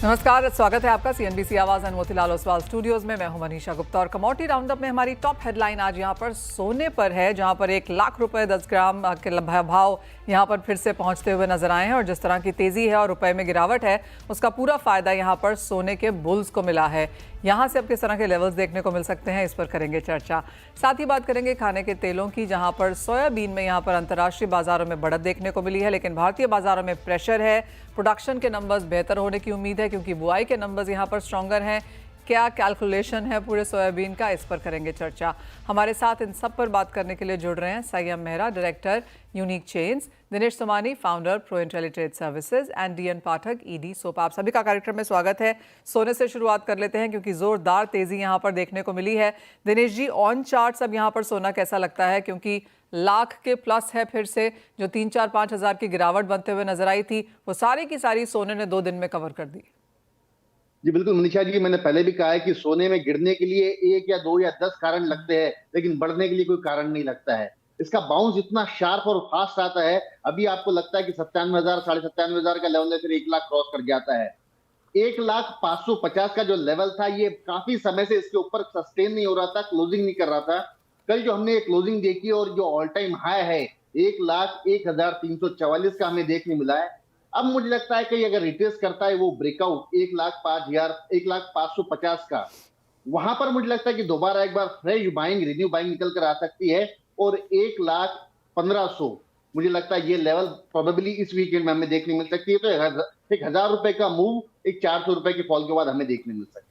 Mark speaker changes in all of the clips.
Speaker 1: नमस्कार, स्वागत है आपका सीएनबीसी आवाज एंड मोतीलाल ओसवाल स्टूडियोज में। मैं हूं मनीषा गुप्ता और कमोडिटी राउंडअप में हमारी टॉप हेडलाइन आज यहां पर सोने पर है, जहां पर 1 लाख रुपए 10 ग्राम के भाव यहां पर फिर से पहुंचते हुए नजर आए हैं। और जिस तरह की तेजी है और रुपए में गिरावट है, उसका पूरा फायदा यहां पर सोने के बुल्स को मिला है। यहां से अब किस तरह के लेवल्स देखने को मिल सकते हैं, इस पर करेंगे चर्चा। साथ ही बात करेंगे खाने के तेलों की, जहां पर सोयाबीन में यहां पर अंतर्राष्ट्रीय बाजारों में बढ़त देखने को मिली है, लेकिन भारतीय बाजारों में प्रेशर है। प्रोडक्शन के नंबर्स बेहतर होने की उम्मीद है क्योंकि बुआई के नंबर्स यहां पर स्ट्रॉन्गर हैं। क्या कैलकुलेशन है पूरे सोयाबीन का, इस पर करेंगे चर्चा। हमारे साथ इन सब पर बात करने के लिए जुड़ रहे हैं Sanyam Mehra, director unique chains, Dinesh Somani, founder pro intelitrade services, and DN Pathak, ED SOP. आप सभी का कार्यक्रम में स्वागत है। सोने से शुरुआत कर लेते हैं क्योंकि जोरदार तेजी यहां पर देखने को मिली है। दिनेश जी, ऑन चार्ट्स अब यहां पर सोना कैसा लगता है, क्योंकि लाख के प्लस है फिर से, जो 3-4-5 हज़ार की गिरावट बनते हुए नजर आई थी, वो सारी की सारी सोने ने 2 दिन में कवर कर दी।
Speaker 2: जी बिल्कुल मनीषा जी, मैंने पहले भी कहा है कि सोने में गिरने के लिए 1 या 2 या 10 कारण लगते हैं, लेकिन बढ़ने के लिए कोई कारण नहीं लगता है। इसका बाउंस इतना शार्प और फास्ट आता है, अभी आपको लगता है कि 97,000 साढ़े 97,000 का लेवल है, फिर 1 लाख क्रॉस कर जाता है। 1,0550 का जो लेवल था, ये काफी समय से इसके ऊपर सस्टेन नहीं हो रहा था, क्लोजिंग नहीं कर रहा था। कल जो हमने क्लोजिंग देखी और जो ऑल टाइम हाई है 1,01,344 का हमें देखने मिला है। अब मुझे लगता है कि अगर रिट्रेस करता है वो ब्रेकआउट 1,05,000 1,0550 का, वहां पर मुझे लगता है कि दोबारा एक बार फ्रेश बाइंग, रिन्यू बाइंग निकल कर आ सकती है। और 1,15,100 मुझे लगता है ये लेवल प्रोबेबली इस वीकेंड में हमें देखने मिल सकती है। तो 1,000 रुपए का मूव 400 रुपए के फॉल के बाद हमें देखने मिल सकता है।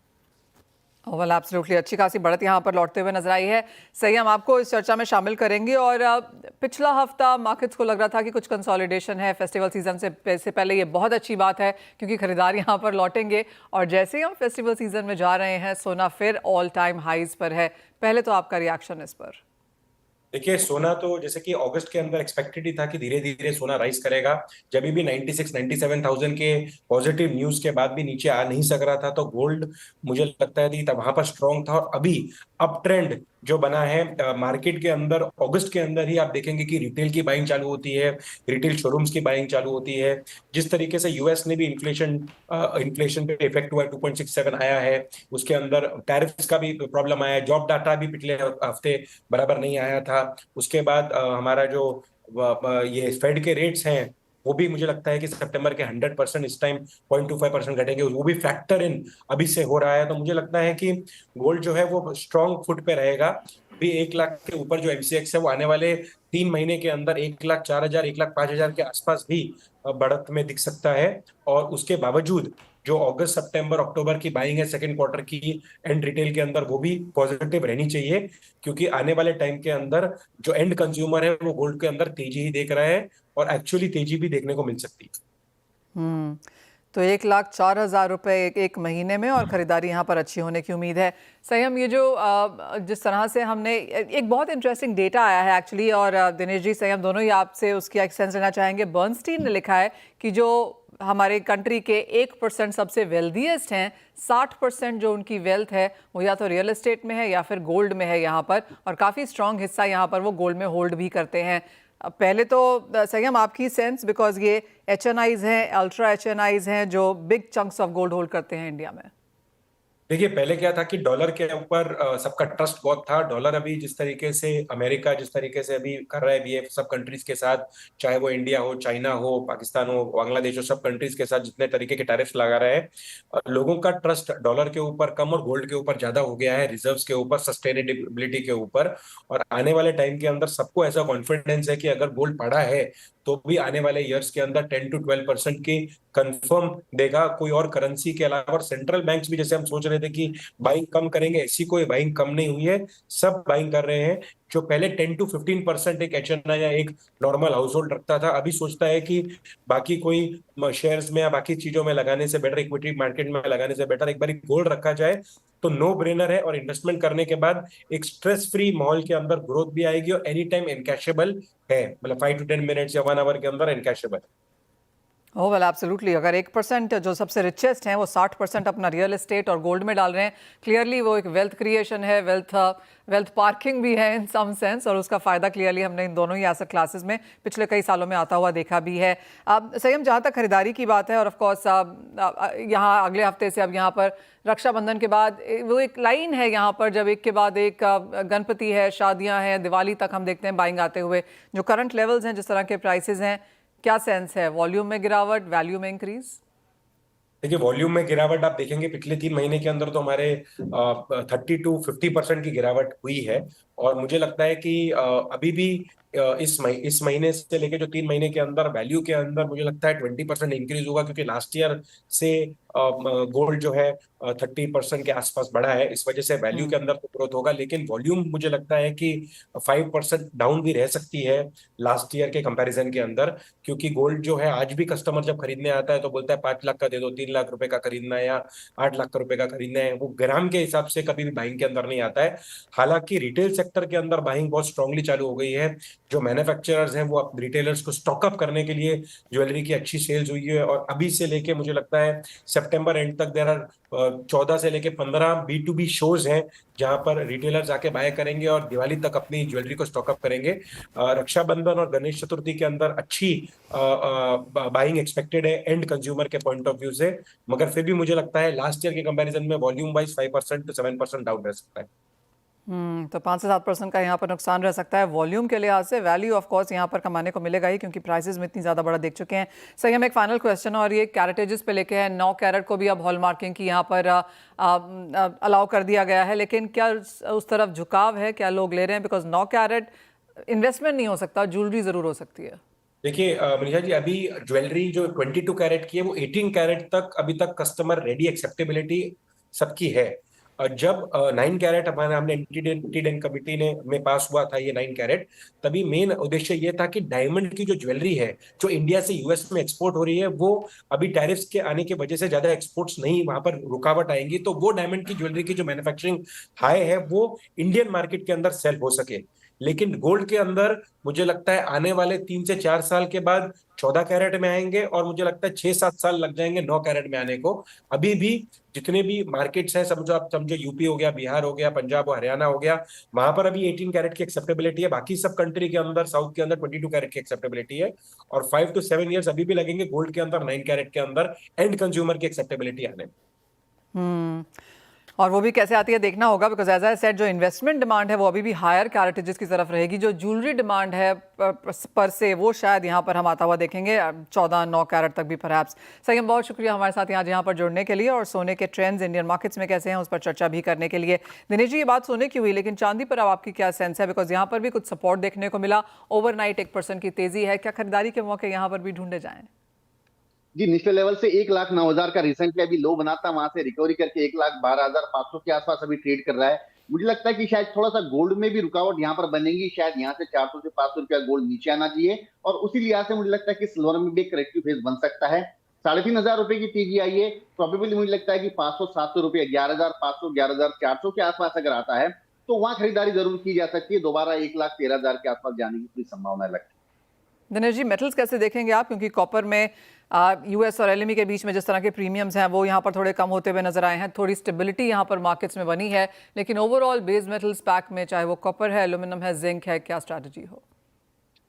Speaker 1: वेल एब्सोल्युटली, अच्छी खासी बढ़त यहाँ पर लौटते हुए नजर आई है। सही, हम आपको इस चर्चा में शामिल करेंगे। और पिछला हफ्ता मार्केट्स को लग रहा था कि कुछ कंसोलिडेशन है, फेस्टिवल सीजन से पहले ये बहुत अच्छी बात है क्योंकि खरीदार यहाँ पर लौटेंगे। और जैसे ही हम फेस्टिवल सीजन में जा रहे हैं, सोना फिर ऑल टाइम हाइज पर है। पहले तो आपका रिएक्शन इस पर।
Speaker 3: देखिए, सोना तो जैसे कि अगस्त के अंदर एक्सपेक्टेड ही था कि धीरे धीरे सोना राइज करेगा। जब भी 96-97,000 के पॉजिटिव न्यूज के बाद भी नीचे आ नहीं सक रहा था, तो गोल्ड मुझे लगता है कि तब वहां पर स्ट्रॉन्ग था। और अभी अप ट्रेंड जो बना है मार्केट के अंदर, अगस्त के अंदर ही आप देखेंगे कि रिटेल की बाइंग चालू होती है, रिटेल शोरूम्स की बाइंग चालू होती है। जिस तरीके से यूएस ने भी इन्फ्लेशन पे इफेक्ट हुआ है, 2.67 आया है, उसके अंदर टैरिफ्स का भी प्रॉब्लम आया है, जॉब डाटा भी पिछले हफ्ते बराबर नहीं आया था। उसके बाद हमारा जो ये फेड के रेट्स हैं, वो भी मुझे लगता है कि सितंबर के 100% इस टाइम 0.25% घटेंगे, वो भी फैक्टर इन अभी से हो रहा है। तो मुझे लगता है कि गोल्ड जो है वो स्ट्रॉन्ग फुट पे रहेगा। अभी 1 लाख के ऊपर जो एमसीएक्स है वो आने वाले 3 महीने के अंदर 1,04,000 1,05,000 के आसपास भी बढ़त में दिख सकता है। और उसके बावजूद जो अगस्त सितंबर अक्टूबर की बाइंग है सेकंड क्वार्टर की एंड रिटेल के अंदर, वो भी पॉजिटिव रहनी चाहिए, क्योंकि आने वाले टाइम के अंदर जो एंड कंज्यूमर है वो गोल्ड के अंदर तेजी ही देख रहा है और एक्चुअली तेजी भी देखने को मिल सकती है।
Speaker 1: तो 1,04,000 रुपए एक महीने में, और खरीदारी यहाँ पर अच्छी होने की उम्मीद है। संयम, ये जो जिस तरह से हमने एक बहुत इंटरेस्टिंग डेटा आया है एक्चुअली, और दिनेश जी, संयम दोनों ही आपसे उसकी एक्सटेंस लेना चाहेंगे। बर्नस्टीन ने लिखा है कि जो हमारे कंट्री के 1% सबसे वेल्दीएस्ट हैं, 60% जो उनकी वेल्थ है वो या तो रियल एस्टेट में है या फिर गोल्ड में है यहाँ पर, और काफ़ी स्ट्रॉन्ग हिस्सा यहाँ पर वो गोल्ड में होल्ड भी करते हैं। पहले तो संयम, आपकी सेंस, बिकॉज ये एचएनआईज हैं, अल्ट्रा एचएनआईज हैं जो big chunks of gold hold करते हैं इंडिया में।
Speaker 3: देखिए, पहले क्या था कि डॉलर के ऊपर सबका ट्रस्ट बहुत था। डॉलर अभी जिस तरीके से अमेरिका जिस तरीके से अभी कर रहा है बिहेव सब कंट्रीज के साथ, चाहे वो इंडिया हो, चाइना हो, पाकिस्तान हो, बांग्लादेश हो, सब कंट्रीज के साथ जितने तरीके के टैरिफ्स लगा रहे हैं, लोगों का ट्रस्ट डॉलर के ऊपर कम और गोल्ड के ऊपर ज्यादा हो गया है, रिजर्व्स के ऊपर, सस्टेनेबिलिटी के ऊपर। और आने वाले टाइम के अंदर सबको ऐसा कॉन्फिडेंस है कि अगर गोल्ड पड़ा है तो भी आने वाले ईयर्स के अंदर 10-12% की कंफर्म देगा, कोई और करेंसी के अलावा। और सेंट्रल बैंक्स भी, जैसे हम सोच रहे थे कि बाइंग कम करेंगे, ऐसी कोई बाइंग कम नहीं हुई है, सब बाइंग कर रहे हैं। जो पहले 10-15% एक एचएनआई या एक नॉर्मल हाउस होल्ड रखता था, अभी सोचता है कि बाकी कोई शेयर्स में या बाकी चीजों में लगाने से बेटर, इक्विटी मार्केट में लगाने से बेटर एक बार गोल्ड रखा जाए तो नो ब्रेनर है। और इन्वेस्टमेंट करने के बाद एक स्ट्रेस फ्री माहौल के अंदर ग्रोथ भी आएगी और एनी टाइम एनकैशेबल है, मतलब 5 to 10 मिनट्स या 1 आवर के अंदर एनकैशेबल।
Speaker 1: ओह वेल एब्सोल्युटली, अगर 1% जो सबसे रिचेस्ट हैं वो 60% अपना रियल एस्टेट और गोल्ड में डाल रहे हैं, क्लियरली वो एक वेल्थ क्रिएशन है, वेल्थ पार्किंग भी है इन सम सेंस, और उसका फ़ायदा क्लियरली हमने इन दोनों ही एसेट क्लासेस में पिछले कई सालों में आता हुआ देखा भी है। अब संयम, जहाँ तक खरीदारी की बात है, और ऑफ कोर्स यहाँ अगले हफ्ते से अब यहाँ पर रक्षाबंधन के बाद वो एक लाइन है यहाँ पर, जब एक के बाद एक गणपति है, शादियाँ हैं, दिवाली तक हम देखते हैं बाइंग आते हुए। जो करंट लेवल्स हैं, जिस तरह के प्राइसेस हैं, क्या सेंस है? वॉल्यूम में गिरावट, वैल्यू में इंक्रीज?
Speaker 3: देखिए, वॉल्यूम में गिरावट आप देखेंगे पिछले 3 महीने के अंदर तो हमारे 30 to 50% की गिरावट हुई है। और मुझे लगता है कि अभी भी इस महीने से लेके जो 3 महीने के अंदर वैल्यू के अंदर मुझे लगता है 20% इंक्रीज होगा, क्योंकि लास्ट ईयर से गोल्ड जो है 30% के आसपास बढ़ा है। इस वजह से वैल्यू के अंदर तो ग्रोथ होगा, लेकिन वॉल्यूम मुझे लगता है कि 5% डाउन भी रह सकती है लास्ट ईयर के कंपैरिजन के अंदर। क्योंकि गोल्ड जो है, आज भी कस्टमर जब खरीदने आता है तो बोलता है 5 लाख का दे दो, 3 लाख रुपए का खरीदना है या 8 लाख रुपए का खरीदना है। वो ग्राम के हिसाब से कभी भी बाइंग के अंदर नहीं आता है। हालांकि रिटेल सेक्टर के अंदर बाइंग बहुत स्ट्रांगली चालू हो गई है। जो मैन्युफैक्चरर्स हैं वो रिटेलर्स को स्टॉकअप करने के लिए ज्वेलरी की अच्छी सेल्स हुई है। और अभी से लेके मुझे लगता है सितंबर एंड तक देर आर 14 से लेके 15 B2B शोज हैं जहां पर रिटेलर्स आके बाय करेंगे और दिवाली तक अपनी ज्वेलरी को स्टॉकअप करेंगे। रक्षाबंधन और गणेश चतुर्थी के अंदर अच्छी बाइंग एक्सपेक्टेड है एंड कंज्यूमर के पॉइंट ऑफ व्यू से। मगर फिर भी मुझे लगता है लास्ट ईयर के कंपैरिजन में वॉल्यूम वाइज 5% to 7% डाउन रह सकता है।
Speaker 1: तो 5 से 7% का यहाँ पर नुकसान रह सकता है वॉल्यूम के लिहाज से। वैल्यू ऑफ कोर्स यहाँ पर कमाने को मिलेगा ही, क्योंकि प्राइसेस में इतनी ज़्यादा बड़ा देख चुके हैं। सही, हम एक फाइनल क्वेश्चन, और ये कैरेटेजेस पे लेके है। 9 कैरेट को भी अब हॉलमार्किंग की यहाँ पर अलाउ कर दिया गया है, लेकिन क्या उस तरफ झुकाव है? क्या लोग ले रहे हैं? बिकॉज 9 कैरेट इन्वेस्टमेंट नहीं हो सकता, ज्वेलरी ज़रूर हो सकती है।
Speaker 3: देखिए मनीषा जी, अभी ज्वेलरी जो 22 कैरेट की है वो 18 कैरेट तक अभी तक कस्टमर रेडी एक्सेप्टेबिलिटी सबकी है। जब 9 कैरेट हमारे हमने एंटी कमिटी ने में पास हुआ था ये 9 कैरेट, तभी मेन उद्देश्य ये था कि डायमंड की जो ज्वेलरी है जो इंडिया से यूएस में एक्सपोर्ट हो रही है, वो अभी टैरिफ्स के आने की वजह से ज्यादा एक्सपोर्ट्स नहीं, वहां पर रुकावट आएंगी, तो वो डायमंड की ज्वेलरी की जो मैन्युफैक्चरिंग हाई है वो इंडियन मार्केट के अंदर सेल हो सके। लेकिन गोल्ड के अंदर मुझे लगता है आने वाले 3 से 4 साल के बाद 14 कैरेट में आएंगे, और मुझे लगता है 6-7 साल लग जाएंगे 9 कैरेट में आने को। अभी भी जितने भी मार्केट्स हैं, समझो आप समझो यूपी हो गया, बिहार हो गया, पंजाब और हरियाणा हो गया, वहां पर अभी 18 कैरेट की एक्सेप्टेबिलिटी है। बाकी सब कंट्री के अंदर, साउथ के अंदर 22 कैरेट की एक्सेप्टेबिलिटी है। और 5 to 7 ईयर्स अभी भी लगेंगे गोल्ड के अंदर 9 कैरेट के अंदर एंड कंज्यूमर की एक्सेप्टेबिलिटी आने में।
Speaker 1: और वो भी कैसे आती है देखना होगा, बिकॉज एज आई सेड, जो इन्वेस्टमेंट डिमांड है वो अभी भी हायर कैरेटेजेस की तरफ रहेगी। जो ज्वेलरी डिमांड है पर से, वो शायद यहाँ पर हम आता हुआ देखेंगे 14-9 कैरेट तक भी परहैप्स। सही, बहुत शुक्रिया हमारे साथ यहाँ पर जुड़ने के लिए, और सोने के ट्रेंड्स इंडियन मार्केट्स में कैसे हैं उस पर चर्चा भी करने के लिए। दिनेश जी, ये बात सोने की हुई, लेकिन चांदी पर अब आपकी क्या सेंस है? बिकॉज यहाँ पर भी कुछ सपोर्ट देखने को मिला, ओवरनाइट 1% की तेजी है। क्या खरीदारी के मौके यहाँ पर भी ढूंढे जाएं?
Speaker 2: जी, निचले लेवल से 1,09,000 का रिसेंटली अभी लो बना था, वहां से रिकवरी करके 1,12,500 के आसपास अभी ट्रेड कर रहा है। मुझे लगता है कि शायद थोड़ा सा गोल्ड में भी रुकावट यहाँ पर बनेगी, शायद यहाँ से 400 से 500 रुपया गोल्ड नीचे आना चाहिए, और उसी लिहाज से मुझे लगता है कि सिल्वर में भी एक करेक्टिव फेज बन सकता है। 3,500 रुपए की तेजी आई है, प्रोबेबली मुझे लगता है कि 500-700 रुपए, 11,500 11,400 के आसपास अगर आता है तो वहां खरीदारी जरूर की जा सकती है। दोबारा 1,13,000 के आसपास जाने की पूरी संभावना लगती है।
Speaker 1: दिनेश जी, मेटल्स कैसे देखेंगे आप? क्योंकि कॉपर में यूएस और एलएमई के बीच में जिस तरह के प्रीमियम्स हैं वो यहाँ पर थोड़े कम होते हुए नजर आए हैं। थोड़ी स्टेबिलिटी यहाँ पर मार्केट्स में बनी है, लेकिन ओवरऑल बेस मेटल्स पैक में, चाहे वो कॉपर है, एल्यूमिनियम है, जिंक है, क्या स्ट्रैटेजी हो?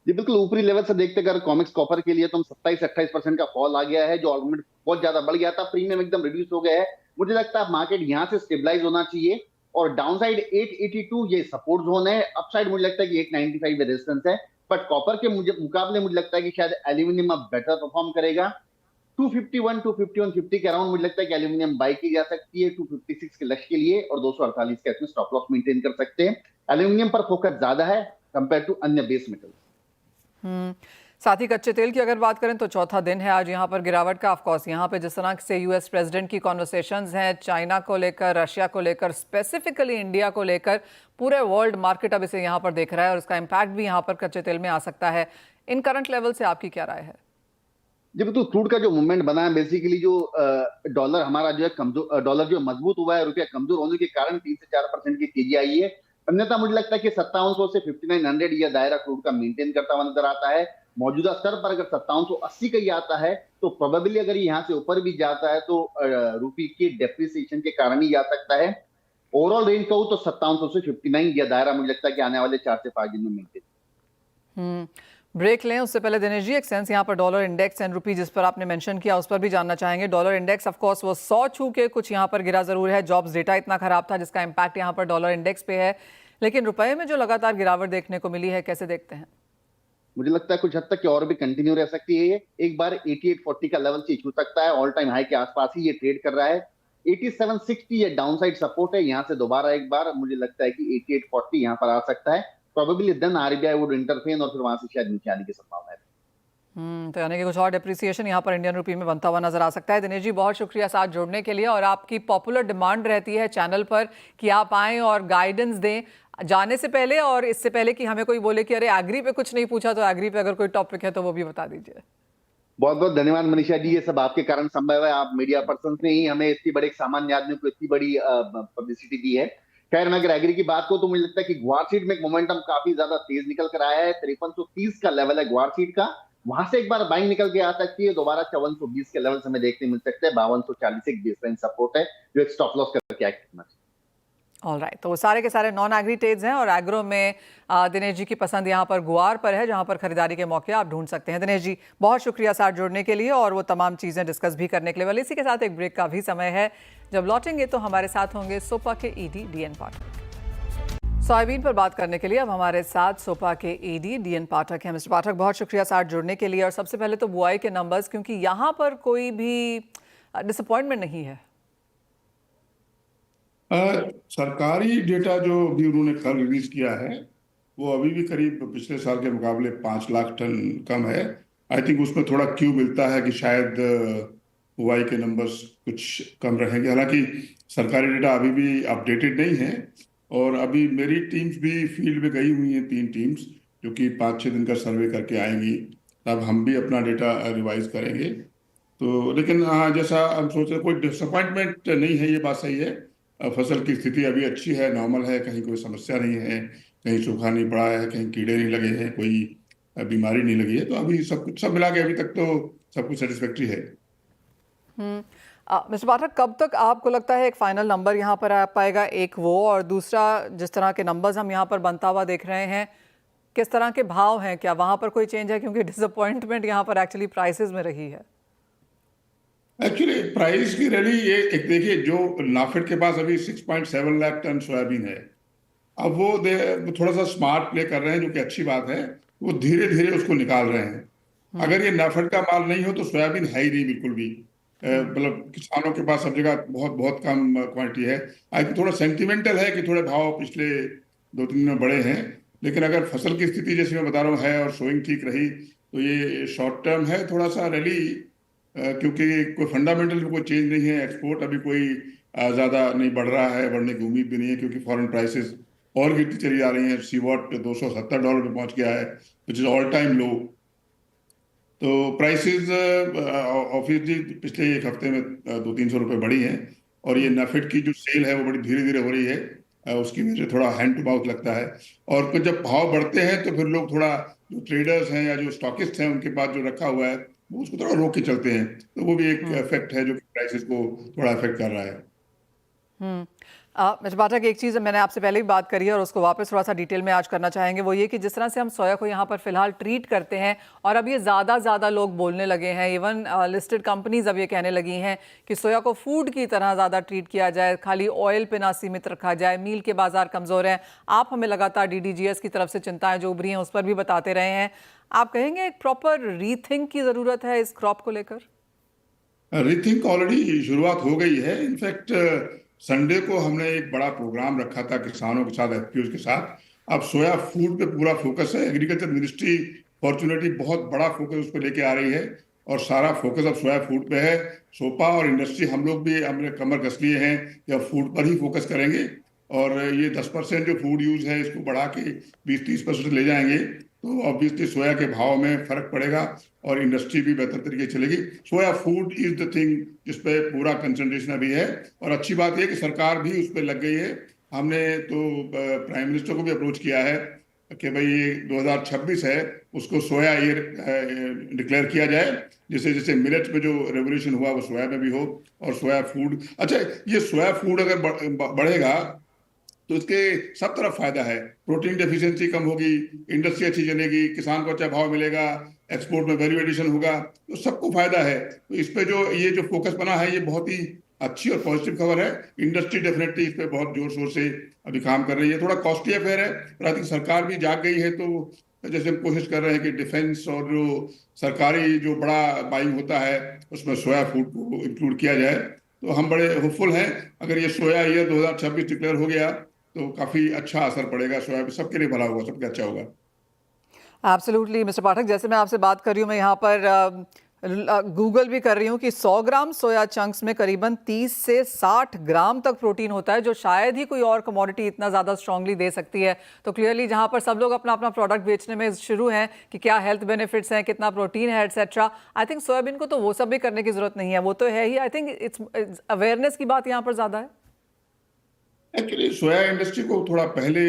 Speaker 2: जी बिल्कुल, ऊपरी लेवल से देखते अगर कॉमिक्स कॉपर के लिए तो 27-28% का फॉल आ गया है, जो ऑलरेडी बहुत ज्यादा बढ़ गया था, प्रीमियम एकदम रिड्यूस हो गया है। मुझे लगता है मार्केट यहाँ से स्टेबलाइज होना चाहिए, और डाउनसाइड 882 ये सपोर्ट जोन है, अपसाइड मुझे लगता है कि 895 रेजिस्टेंस है। बट कॉपर के मुकाबले मुझे लगता है कि शायद एल्यूमिनियम अब बेटर परफॉर्म करेगा। 251, 251.50 के अराउंड मुझे लगता है कि एल्यूमिनियम बाई की जा सकती है 256 के लक्ष्य के लिए, और 248 के इसमें स्टॉप लॉस मेंटेन कर सकते हैं। एल्यूमिनियम पर फोकस ज्यादा है कंपेयर टू अन्य बेस मेटल्स।
Speaker 1: साथ ही कच्चे तेल की अगर बात करें तो चौथा दिन है आज यहाँ पर गिरावट का। ऑफकोर्स यहाँ पे जिस तरह से यूएस प्रेसिडेंट की कॉन्वर्सेशंस हैं चाइना को लेकर, रशिया को लेकर, स्पेसिफिकली इंडिया को लेकर, पूरे वर्ल्ड मार्केट अब इसे यहाँ पर देख रहा है, और इसका इम्पैक्ट भी यहाँ पर कच्चे तेल में आ सकता है। इन करंट लेवल से आपकी क्या राय है?
Speaker 2: जब तो क्रूड का जो मूवमेंट बना है, बेसिकली जो डॉलर हमारा जो है कमजोर, डॉलर जो मजबूत हुआ है, रुपया कमजोर होने के कारण 3 से 4% की तेजी आई है। अन्यथा मुझे लगता है कि 5700 से 5900 यह दायरा क्रूड का मेंटेन करता हुआ नजर आता है। मौजूदा स्तर पर अगर 5780 का ही आता है तो प्रोबेबली अगर यहाँ से ऊपर भी जाता है तो रुपये की डेप्रिसिएशन के कारण ही जा सकता है। ओवरऑल रेंज कहूँ तो 5700 से 59 यह दायरा मुझे लगता है कि आने वाले 4 से 5 दिन में मेंटेन।
Speaker 1: ब्रेक लें उससे पहले दिनेश जी, एक सेंस यहाँ पर डॉलर इंडेक्स एंड रुपी जिस पर आपने मेंशन किया उस पर भी जानना चाहेंगे। डॉलर इंडेक्स ऑफ कोर्स वो 100 छू के कुछ यहाँ पर गिरा जरूर है, जॉब्स डेटा इतना खराब था जिसका इम्पैक्ट यहाँ पर डॉलर इंडेक्स पे है, लेकिन रुपए में जो लगातार गिरावट देखने को मिली है कैसे देखते हैं?
Speaker 2: मुझे लगता है कुछ हद तक और भी कंटिन्यू रह सकती है। ये एक बार 8840 का लेवल से छू सकता है, ऑल टाइम हाई के आसपास ही ये ट्रेड कर रहा है। 8760 ये डाउनसाइड सपोर्ट है, यहाँ से दोबारा एक बार मुझे लगता है कि 8840 यहाँ पर आ सकता है। प्रोबेबली देन आरबीआई वुड इंटरफेन और फिर वहां से शायद नीचे आने की संभावना है।
Speaker 1: तो यानी कि कुछ और डिप्रिसिएशन यहाँ पर इंडियन रुपी में बनता हुआ नजर आ सकता है। दिनेश जी बहुत शुक्रिया साथ जोड़ने के लिए, और आपकी पॉपुलर डिमांड रहती है चैनल पर कि आप आएँ और गाइडेंस दें जाने से पहले और इससे पहले कि हमें कोई बोले कि अरे एग्री पे कुछ नहीं पूछा, तो एग्री पे अगर कोई टॉपिक है तो वो भी बता दीजिए।
Speaker 2: बहुत बहुत धन्यवाद मनीषा जी, ये सब आपके कारण संभव है। आप मीडिया पर्सन ने ही हमें इतनी बड़ी, एक सामान्य आदमी को इतनी बड़ी पब्लिसिटी दी है। खैर, मैं अगर एग्री की बात करूं तो मुझे लगता है कि ग्वार सीट में एक मोमेंटम काफी ज्यादा तेज निकल कर आया है। 5330 का लेवल है ग्वार सीट का, वहां से एक बार बाइंग निकल के आ सकती है। दोबारा 5420 के लेवल हमें देखने मिल सकते हैं। 5240 एक बेसलाइन सपोर्ट है जो एक स्टॉप लॉस करके एक्ट करना चाहिए।
Speaker 1: ऑलराइट, तो वो सारे के सारे नॉन एग्री ट्रेड्स हैं और एग्रो में दिनेश जी की पसंद यहाँ पर गुआर पर है, जहाँ पर खरीदारी के मौके आप ढूंढ सकते हैं। दिनेश जी बहुत शुक्रिया साथ जुड़ने के लिए और वो तमाम चीज़ें डिस्कस भी करने के लिए। वाले इसी के साथ एक ब्रेक का भी समय है, जब लौटेंगे तो हमारे साथ होंगे सोपा के ईडी डीएन पाठक। सोयाबीन पर बात करने के लिए अब हमारे साथ सोपा के ईडी डीएन पाठक हैं। मिस्टर पाठक बहुत शुक्रिया साथ जुड़ने के लिए। और सबसे पहले तो बुआई के नंबर्स, क्योंकि यहाँ पर कोई भी डिसअपॉइंटमेंट नहीं है।
Speaker 4: सरकारी डेटा जो भी उन्होंने कल रिलीज किया है वो अभी भी करीब पिछले साल के मुकाबले 5 लाख टन कम है। आई थिंक उसमें थोड़ा क्यू मिलता है कि शायद बुआई के नंबर्स कुछ कम रहेंगे। हालांकि सरकारी डेटा अभी भी अपडेटेड नहीं है और अभी मेरी टीम्स भी फील्ड में गई हुई हैं, 3 टीम्स जो कि 5-6 दिन का सर्वे करके आएंगी, तब हम भी अपना डेटा रिवाइज करेंगे। तो लेकिन हाँ, जैसा हम सोच रहे, कोई डिसअपॉइंटमेंट नहीं है, ये बात सही है। फसल की स्थिति अभी अच्छी है, नॉर्मल है, कहीं कोई समस्या नहीं है, कहीं सूखा नहीं पड़ा है, कहीं कीड़े नहीं लगे हैं, कोई बीमारी नहीं लगी है। तो अभी सब मिला के अभी तक तो सब कुछ सेटिस्फैक्ट्री है।
Speaker 1: मिस्टर पाठक, कब तक आपको लगता है एक फाइनल नंबर यहाँ पर आ पाएगा? एक वो, और दूसरा जिस तरह के नंबर्स हम यहाँ पर बनता हुआ देख रहे हैं, किस तरह के भाव हैं? क्या वहाँ पर कोई चेंज है? क्योंकि डिसअपॉइंटमेंट यहाँ पर एक्चुअली प्राइसेस में रही है।
Speaker 4: एक्चुअली प्राइस की रैली ये एक देखिए, जो नाफेड के पास अभी 6.7 लाख टन सोयाबीन है, अब वो थोड़ा सा स्मार्ट प्ले कर रहे हैं, जो कि अच्छी बात है। वो धीरे धीरे उसको निकाल रहे हैं। अगर ये नाफेड का माल नहीं हो तो सोयाबीन है ही नहीं बिल्कुल भी। मतलब किसानों के पास सब जगह बहुत बहुत कम क्वांटिटी है। आई थिंक थोड़ा सेंटिमेंटल है कि थोड़े भाव पिछले 2-3 दिन में बढ़े हैं, लेकिन अगर फसल की स्थिति जैसे मैं बता रहा हूँ है और सोइंग ठीक रही तो ये शॉर्ट टर्म है थोड़ा सा रैली, क्योंकि कोई फंडामेंटल में कोई चेंज नहीं है। एक्सपोर्ट अभी कोई ज़्यादा नहीं बढ़ रहा है, बढ़ने की उम्मीद भी नहीं है, क्योंकि फॉरेन प्राइसेस और गिरती चली जा रही हैं। सीवॉट $270 पे पहुंच गया है, विच इज़ ऑल टाइम लो। तो प्राइसेस ऑब्वियसली पिछले एक हफ्ते में 200-300 रुपये बढ़ी हैं, और ये नाफेड की जो सेल है वो बड़ी धीरे धीरे हो रही है। उसकी वजह से थोड़ा हैंड टू माउथ लगता है, और कुछ जब भाव बढ़ते हैं तो फिर लोग थोड़ा, जो ट्रेडर्स हैं या जो स्टॉकिस्ट हैं उनके पास जो रखा हुआ है वो उसको थोड़ा रोक के चलते हैं। तो वो भी एक इफेक्ट है जो प्राइसेस को थोड़ा इफेक्ट कर रहा है।
Speaker 1: मिस्टर पाठक, एक चीज़ मैंने आपसे पहले भी बात करी है और उसको वापस थोड़ा सा डिटेल में आज करना चाहेंगे, वो ये कि जिस तरह से हम सोया को यहाँ पर फिलहाल ट्रीट करते हैं, और अब ये ज़्यादा लोग बोलने लगे हैं, इवन लिस्टेड कंपनीज अब ये कहने लगी हैं कि सोया को फूड की तरह ज़्यादा ट्रीट किया जाए, खाली ऑयल पे ना सीमित रखा जाए, मील के बाजार कमज़ोर हैं। आप हमें लगातार DDGS की तरफ से चिंताएँ जो उभरी हैं उस पर भी बताते रहे हैं। आप कहेंगे एक प्रॉपर रीथिंक की ज़रूरत है इस क्रॉप को लेकर?
Speaker 4: रीथिंक ऑलरेडी शुरुआत हो गई है। इनफैक्ट संडे को हमने एक बड़ा प्रोग्राम रखा था किसानों के साथ, FPOs के साथ। अब सोया फूड पे पूरा फोकस है। एग्रीकल्चर मिनिस्ट्री फॉर्चुनेटली बहुत बड़ा फोकस उस पर लेके आ रही है, और सारा फोकस अब सोया फूड पे है। सोपा और इंडस्ट्री हम लोग भी हमने कमर कस लिए हैं कि अब फूड पर ही फोकस करेंगे, और ये 10% जो फूड यूज है इसको बढ़ा के 20-30% ले जाएंगे, तो ऑब्वियसली सोया के भाव में फर्क पड़ेगा और इंडस्ट्री भी बेहतर तरीके से चलेगी। सोया फूड इज द थिंग जिस पे पूरा कंसंट्रेशन अभी है, और अच्छी बात है कि सरकार भी उस पर लग गई है। हमने तो प्राइम मिनिस्टर को भी अप्रोच किया है कि भाई ये 2026 है, उसको सोया ईयर डिक्लेयर किया जाए। जैसे जैसे मिलेट में जो रेवोल्यूशन हुआ वो सोया में भी हो, और सोया फूड। अच्छा, ये सोया फूड अगर बढ़ेगा तो इसके सब तरफ फायदा है। प्रोटीन डेफिशिएंसी कम होगी, इंडस्ट्री अच्छी चलेगी, किसान को अच्छा भाव मिलेगा, एक्सपोर्ट में वैल्यू एडिशन होगा, तो सबको फायदा है। तो इस पे जो ये जो फोकस बना है, ये बहुत ही अच्छी और पॉजिटिव खबर है। इंडस्ट्री डेफिनेटली इस पे बहुत जोर शोर से अभी काम कर रही है। थोड़ा कॉस्टली अफेयर है, पर आई थिंक सरकार भी जाग गई है। तो जैसे हम कोशिश कर रहे हैं कि डिफेंस और जो सरकारी जो बड़ा बाइंग होता है उसमें सोया फूड को इंक्लूड किया जाए। तो हम बड़े होपफुल हैं। अगर ये सोया ईयर 2026 डिक्लेयर हो गया तो काफी अच्छा असर पड़ेगा सोया पे, सबके लिए भला होगा, सबके अच्छा होगा।
Speaker 1: एब्सोल्युटली मिस्टर पाठक, जैसे मैं आपसे बात कर रही हूँ, मैं यहाँ पर गूगल भी कर रही हूँ कि 100 ग्राम सोया चंक्स में करीबन 30 से 60 ग्राम तक प्रोटीन होता है, जो शायद ही कोई और कमोडिटी इतना ज़्यादा स्ट्रांगली दे सकती है। तो क्लियरली जहाँ पर सब लोग अपना अपना प्रोडक्ट बेचने में शुरू हैं कि क्या हेल्थ बेनिफिट्स हैं, कितना प्रोटीन है, एटसेट्रा, आई थिंक सोयाबीन को तो वो सब भी करने की ज़रूरत नहीं है, वो तो है ही। आई थिंक इट्स अवेयरनेस की बात यहाँ पर ज़्यादा है।
Speaker 4: एक्चुअली सोया इंडस्ट्री को थोड़ा पहले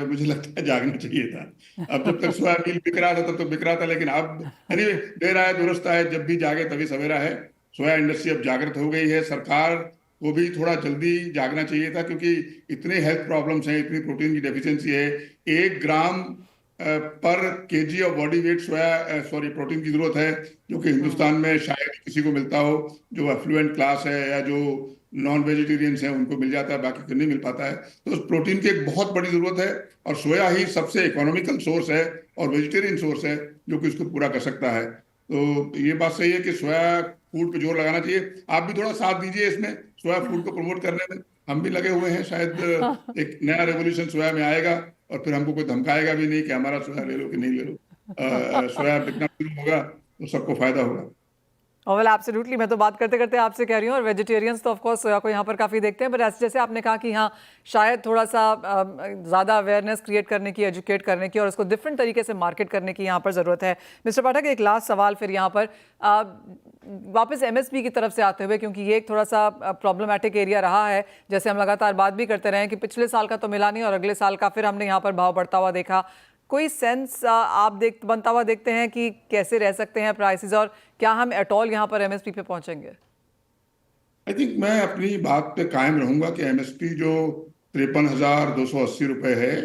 Speaker 4: मुझे लगता है जागना चाहिए था। अब जब तक सोया मिल बिक रहा था तब तो बिक रहा था, लेकिन अब एनीवे देर आए दुरुस्त आए, जब भी जागे तभी सवेरा है। सोया इंडस्ट्री अब जागृत हो गई है। सरकार को भी थोड़ा जल्दी जागना चाहिए था, क्योंकि इतने हेल्थ प्रॉब्लम्स हैं, इतनी प्रोटीन की डेफिशिएंसी है। 1 ग्राम पर KG of body weight soya protein की जरूरत है, जो कि हिंदुस्तान में शायद किसी को मिलता हो। जो एफ्लुएंट क्लास है या जो नॉन वेजिटेरियंस हैं उनको मिल जाता है, बाकी को नहीं मिल पाता है। तो उस प्रोटीन की एक बहुत बड़ी जरूरत है, और सोया ही सबसे इकोनॉमिकल सोर्स है और वेजिटेरियन सोर्स है जो कि इसको पूरा कर सकता है। तो ये बात सही है कि सोया फूड पे जोर लगाना चाहिए। आप भी थोड़ा साथ दीजिए इसमें, सोया फूड को प्रमोट करने में। हम भी लगे हुए हैं। शायद एक नया रेवोल्यूशन सोया में आएगा, और फिर हमको कोई धमकाएगा भी नहीं कि हमारा सोया ले लो कि नहीं ले लो। सोया बिकना शुरू होगा तो सबको फायदा होगा।
Speaker 1: वेल एब्सोल्युटली, मैं तो बात करते करते आपसे कह रही हूँ, और वेजिटेरियंस तो ऑफ कोर्स सोया को यहाँ पर काफ़ी देखते हैं, पर जैसे आपने कहा कि हाँ शायद थोड़ा सा ज़्यादा अवेयरनेस क्रिएट करने की, एजुकेट करने की, और उसको डिफरेंट तरीके से मार्केट करने की यहाँ पर ज़रूरत है। मिस्टर पाठक, एक लास्ट सवाल फिर यहाँ पर वापस एमएसपी की तरफ से आते हुए, क्योंकि ये एक थोड़ा सा प्रॉब्लमेटिक एरिया रहा है। जैसे हम लगातार बात भी करते रहे कि पिछले साल का तो मिला नहीं और अगले साल का फिर हमने यहाँ पर भाव बढ़ता हुआ देखा। कोई सेंस आप बनता हुआ देखते हैं कि कैसे रह सकते हैं प्राइसेस, और क्या हम एट ऑल यहाँ पर एमएसपी पे पहुंचेंगे?
Speaker 4: आई थिंक मैं अपनी बात पे कायम रहूंगा कि एमएसपी जो 53,280 रुपए है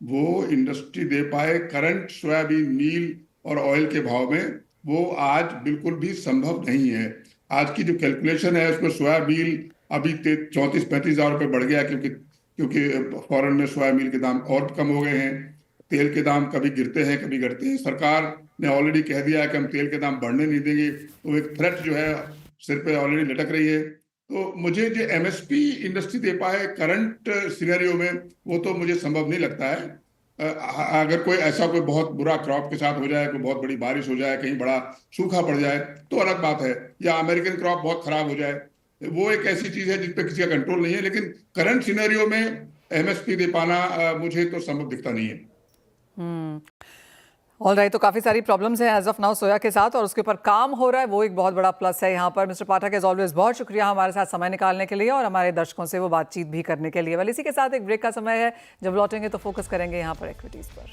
Speaker 4: वो इंडस्ट्री दे पाए करंट सोयाबीन मील और ऑयल के भाव में, वो आज बिल्कुल भी संभव नहीं है। आज की जो कैलकुलेशन है उसमें सोयाबीन अभी 34-35 हज़ार रुपये बढ़ गया, क्योंकि फॉरेन में सोयाबीन के दाम और कम हो गए हैं। तेल के दाम कभी गिरते हैं कभी घटते हैं। सरकार ने ऑलरेडी कह दिया है कि हम तेल के दाम बढ़ने नहीं देंगे, तो एक थ्रेट जो है सिर पे ऑलरेडी लटक रही है। तो मुझे जो एमएसपी इंडस्ट्री दे पाए करंट सिनेरियो में, वो तो मुझे संभव नहीं लगता है। अगर कोई ऐसा कोई बहुत बुरा क्रॉप के साथ हो जाए, कोई बहुत बड़ी बारिश हो जाए, कहीं बड़ा सूखा पड़ जाए तो अलग बात है, या अमेरिकन क्रॉप बहुत खराब हो जाए, वो एक ऐसी चीज है जिस पे किसी का कंट्रोल नहीं है। लेकिन करंट सिनेरियो में एमएसपी दे पाना मुझे तो संभव दिखता नहीं है।
Speaker 1: ऑल राइट, तो काफ़ी सारी प्रॉब्लम्स हैं एज ऑफ नाउ सोया के साथ, और उसके ऊपर काम हो रहा है, वो एक बहुत बड़ा प्लस है यहाँ पर। मिस्टर पाठक, एज ऑलवेज बहुत शुक्रिया हमारे साथ समय निकालने के लिए और हमारे दर्शकों से वो बातचीत भी करने के लिए। वेल, इसी के साथ एक ब्रेक का समय है। जब लौटेंगे तो फोकस करेंगे यहाँ पर इक्विटीज़ पर।